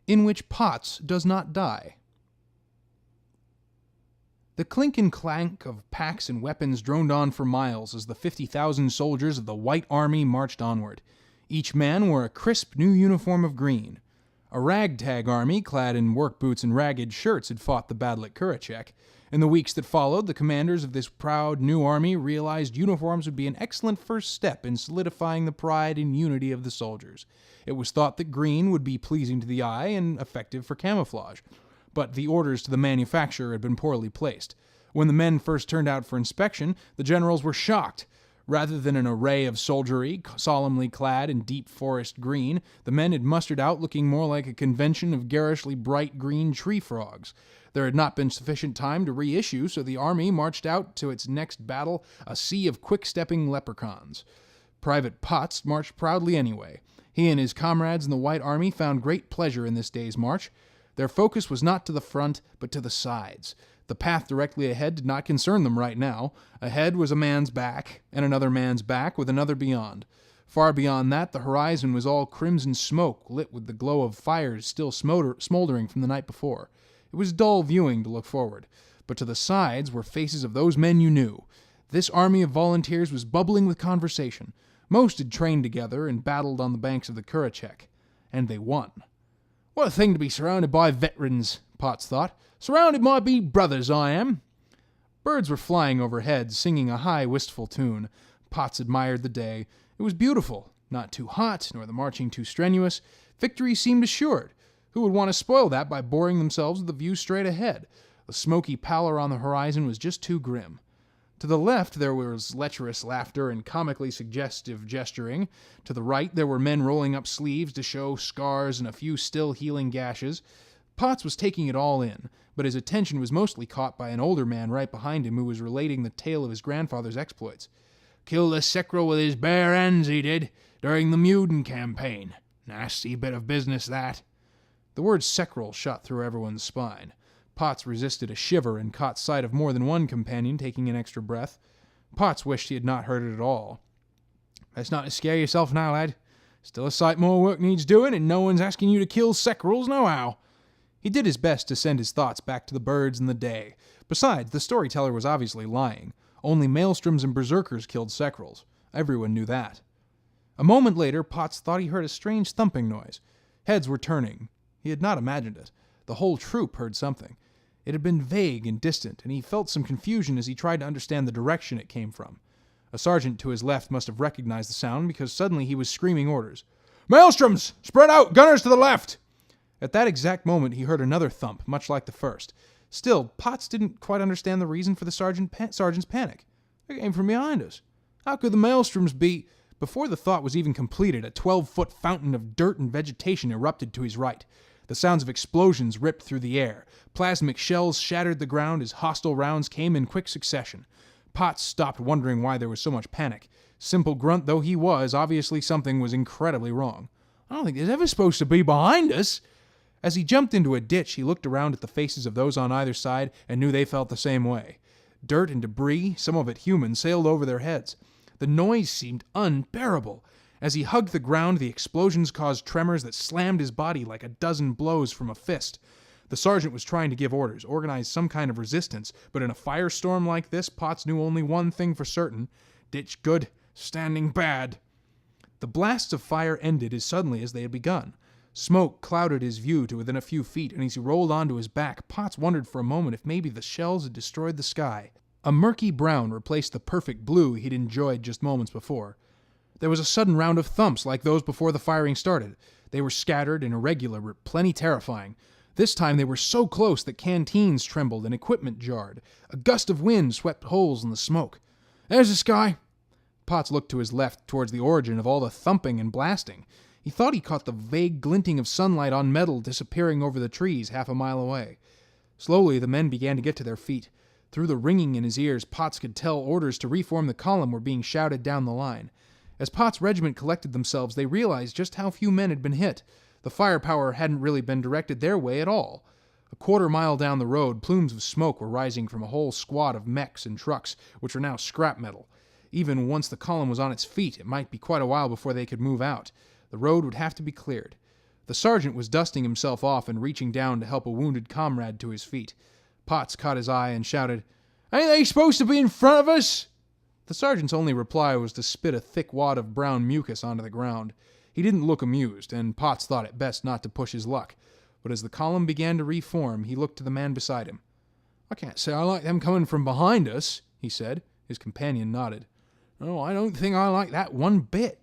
in which Potts does not die. The clink and clank of packs and weapons droned on for miles as the 50,000 soldiers of the White Army marched onward. Each man wore a crisp new uniform of green. A ragtag army, clad in work boots and ragged shirts, had fought the battle at Kurachek. In the weeks that followed, the commanders of this proud new army realized uniforms would be an excellent first step in solidifying the pride and unity of the soldiers. It was thought that green would be pleasing to the eye and effective for camouflage. But the orders to the manufacturer had been poorly placed. When the men first turned out for inspection, the generals were shocked. Rather than an array of soldiery solemnly clad in deep forest green, the men had mustered out looking more like a convention of garishly bright green tree frogs. There had not been sufficient time to reissue, so the army marched out to its next battle, a sea of quick-stepping leprechauns. Private Potts marched proudly anyway. He and his comrades in the White Army found great pleasure in this day's march. Their focus was not to the front, but to the sides. The path directly ahead did not concern them right now. Ahead was a man's back, and another man's back, with another beyond. Far beyond that, the horizon was all crimson smoke, lit with the glow of fires still smoldering from the night before. It was dull viewing to look forward, but to the sides were faces of those men you knew. This army of volunteers was bubbling with conversation. Most had trained together and battled on the banks of the Kurachek, and they won. What a thing to be surrounded by veterans, Potts thought. Surrounded by me brothers, I am. Birds were flying overhead, singing a high, wistful tune. Potts admired the day. It was beautiful, not too hot, nor the marching too strenuous. Victory seemed assured. Who would want to spoil that by boring themselves with the view straight ahead? The smoky pallor on the horizon was just too grim. To the left there was lecherous laughter and comically suggestive gesturing. To the right there were men rolling up sleeves to show scars and a few still healing gashes. Potts was taking it all in, but his attention was mostly caught by an older man right behind him who was relating the tale of his grandfather's exploits. Killed a Secral with his bare hands, he did, during the Muden campaign. Nasty bit of business, that. The word Secral shot through everyone's spine. Potts resisted a shiver and caught sight of more than one companion taking an extra breath. Potts wished he had not heard it at all. Best not to scare yourself now, lad. Still a sight more work needs doing, and no one's asking you to kill Secrals nohow. He did his best to send his thoughts back to the birds and the day. Besides, the storyteller was obviously lying. Only maelstroms and berserkers killed Secrals. Everyone knew that. A moment later, Potts thought he heard a strange thumping noise. Heads were turning. He had not imagined it. The whole troop heard something. It had been vague and distant, and he felt some confusion as he tried to understand the direction it came from. A sergeant to his left must have recognized the sound, because suddenly he was screaming orders. Maelstroms! Spread out! Gunners to the left! At that exact moment he heard another thump, much like the first. Still, Potts didn't quite understand the reason for the sergeant's panic. They came from behind us. How could the maelstroms be... Before the thought was even completed, a 12-foot fountain of dirt and vegetation erupted to his right. The sounds of explosions ripped through the air. Plasmic shells shattered the ground as hostile rounds came in quick succession. Potts stopped wondering why there was so much panic. Simple grunt though he was, obviously something was incredibly wrong. I don't think there's ever supposed to be behind us. As he jumped into a ditch, he looked around at the faces of those on either side and knew they felt the same way. Dirt and debris, some of it human, sailed over their heads. The noise seemed unbearable. As he hugged the ground, the explosions caused tremors that slammed his body like a dozen blows from a fist. The sergeant was trying to give orders, organize some kind of resistance, but in a firestorm like this, Potts knew only one thing for certain. Ditch good, standing bad. The blasts of fire ended as suddenly as they had begun. Smoke clouded his view to within a few feet, and as he rolled onto his back, Potts wondered for a moment if maybe the shells had destroyed the sky. A murky brown replaced the perfect blue he'd enjoyed just moments before. There was a sudden round of thumps like those before the firing started. They were scattered and irregular, but plenty terrifying. This time they were so close that canteens trembled and equipment jarred. A gust of wind swept holes in the smoke. There's the sky. Potts looked to his left towards the origin of all the thumping and blasting. He thought he caught the vague glinting of sunlight on metal disappearing over the trees half a mile away. Slowly the men began to get to their feet. Through the ringing in his ears, Potts could tell orders to reform the column were being shouted down the line. As Potts' regiment collected themselves, they realized just how few men had been hit. The firepower hadn't really been directed their way at all. A quarter-mile down the road, plumes of smoke were rising from a whole squad of mechs and trucks, which were now scrap metal. Even once the column was on its feet, it might be quite a while before they could move out. The road would have to be cleared. The sergeant was dusting himself off and reaching down to help a wounded comrade to his feet. Potts caught his eye and shouted, "Ain't they supposed to be in front of us?" The sergeant's only reply was to spit a thick wad of brown mucus onto the ground. He didn't look amused, and Potts thought it best not to push his luck. But as the column began to reform, he looked to the man beside him. "I can't say I like them coming from behind us," he said. His companion nodded. "No, I don't think I like that one bit."